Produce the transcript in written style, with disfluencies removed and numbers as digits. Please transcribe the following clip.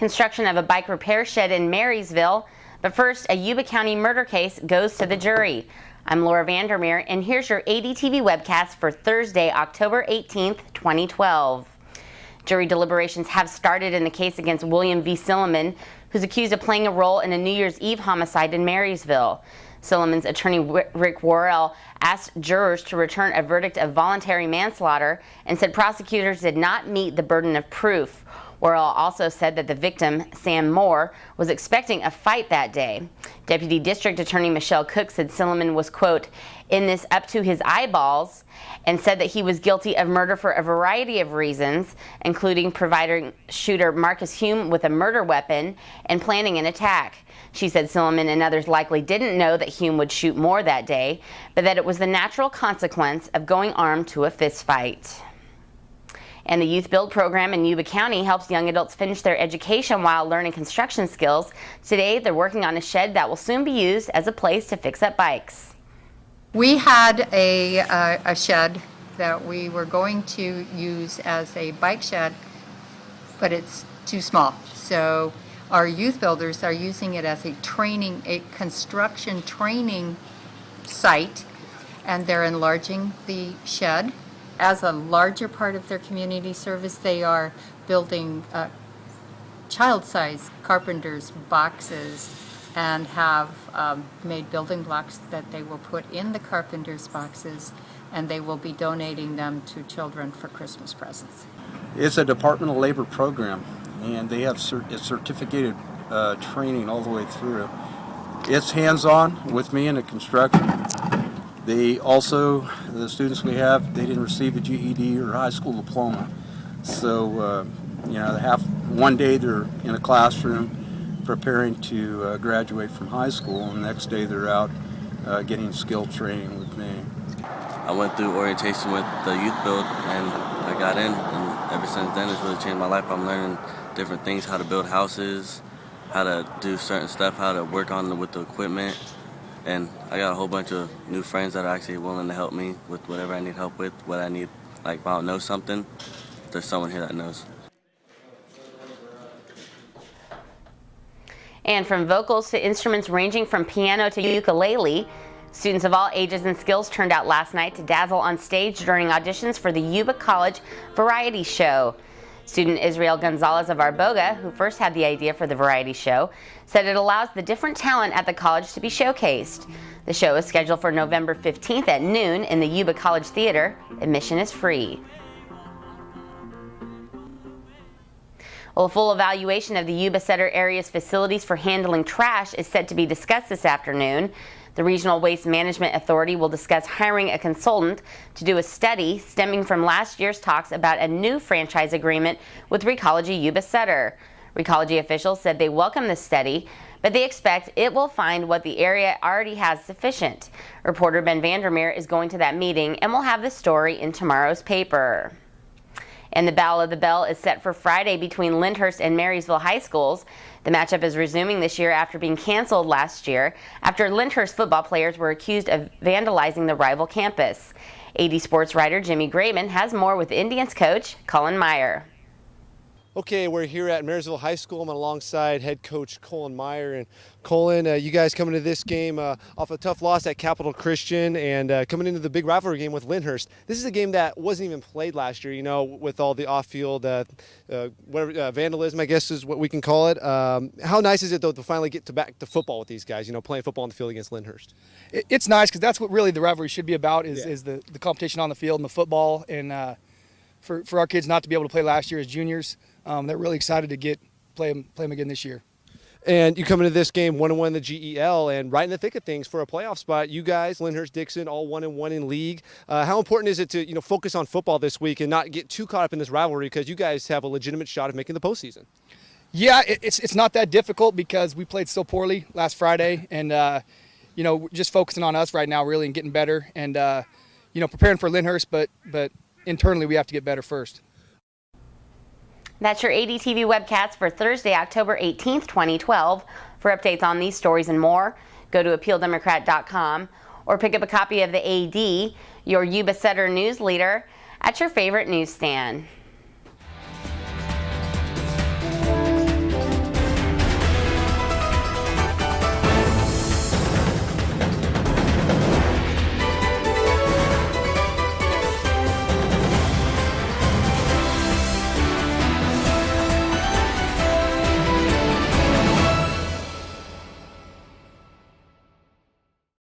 construction of a bike repair shed in Marysville. But first, a Yuba County murder case goes to the jury. I'm Laura Vandermeer, and here's your ADTV webcast for Thursday, October 18th, 2012. Jury deliberations have started in the case against William V. Silliman, who's accused of playing a role in a New Year's Eve homicide in Marysville. Silliman's attorney Rick Worrell asked jurors to return a verdict of voluntary manslaughter and said prosecutors did not meet the burden of proof. Worrell also said that the victim, Sam Moore, was expecting a fight that day. Deputy District Attorney Michelle Cook said Silliman was, quote, in this up to his eyeballs, and said that he was guilty of murder for a variety of reasons, including providing shooter Marcus Hume with a murder weapon and planning an attack. She said Silliman and others likely didn't know that Hume would shoot Moore that day, but that it was the natural consequence of going armed to a fist fight. And the Youth Build program in Yuba County helps young adults finish their education while learning construction skills. Today, they're working on a shed that will soon be used as a place to fix up bikes. We had a shed that we were going to use as a bike shed, but it's too small. So our youth builders are using it as a construction training site, and they're enlarging the shed. As a larger part of their community service, they are building child-size carpenter's boxes and have made building blocks that they will put in the carpenter's boxes, and they will be donating them to children for Christmas presents. It's a Department of Labor program, and they have certificated training all the way through. It's hands-on with me in the construction. They also, the students we have, they didn't receive a GED or high school diploma. So, they have one day they're in a classroom preparing to graduate from high school, and the next day they're out getting skill training with me. I went through orientation with the Youth Build, and I got in, and ever since then it's really changed my life. I'm learning different things, how to build houses, how to do certain stuff, how to work with the equipment. And I got a whole bunch of new friends that are actually willing to help me with whatever I need help with, what I need. Like if I don't know something, there's someone here that knows. And from vocals to instruments ranging from piano to ukulele, students of all ages and skills turned out last night to dazzle on stage during auditions for the Yuba College Variety Show. Student Israel Gonzalez of Arboga, who first had the idea for the variety show, said it allows the different talent at the college to be showcased. The show is scheduled for November 15th at noon in the Yuba College Theater. Admission is free. Well, a full evaluation of the Yuba Sutter area's facilities for handling trash is set to be discussed this afternoon. The Regional Waste Management Authority will discuss hiring a consultant to do a study stemming from last year's talks about a new franchise agreement with Recology Yuba Sutter. Recology officials said they welcome the study, but they expect it will find what the area already has sufficient. Reporter Ben Vandermeer is going to that meeting and will have the story in tomorrow's paper. And the Battle of the Bell is set for Friday between Lyndhurst and Marysville high schools. The matchup is resuming this year after being canceled last year after Lyndhurst football players were accused of vandalizing the rival campus. AD Sports writer Jimmy Graven has more with Indians coach Colin Meyer. Okay, we're here at Marysville High School. I'm alongside head coach Colin Meyer. And Colin, you guys coming to this game off a tough loss at Capital Christian and coming into the big rivalry game with Lyndhurst. This is a game that wasn't even played last year, with all the off-field vandalism, I guess is what we can call it. How nice is it, though, to finally get back to football with these guys, playing football on the field against Lyndhurst? It's nice because that's what really the rivalry should be about is the competition on the field and the football. And for our kids not to be able to play last year as juniors, they're really excited to play them again this year. And you come into this game 1-1 in the GEL and right in the thick of things for a playoff spot. You guys, Lyndhurst, Dixon, all 1-1 in league. How important is it to focus on football this week and not get too caught up in this rivalry because you guys have a legitimate shot of making the postseason? Yeah, it's not that difficult because we played so poorly last Friday, and just focusing on us right now really and getting better and preparing for Lyndhurst, but internally we have to get better first. That's your ADTV webcast for Thursday, October 18th, 2012. For updates on these stories and more, go to AppealDemocrat.com or pick up a copy of the AD, your Yuba Sutter news leader, at your favorite newsstand.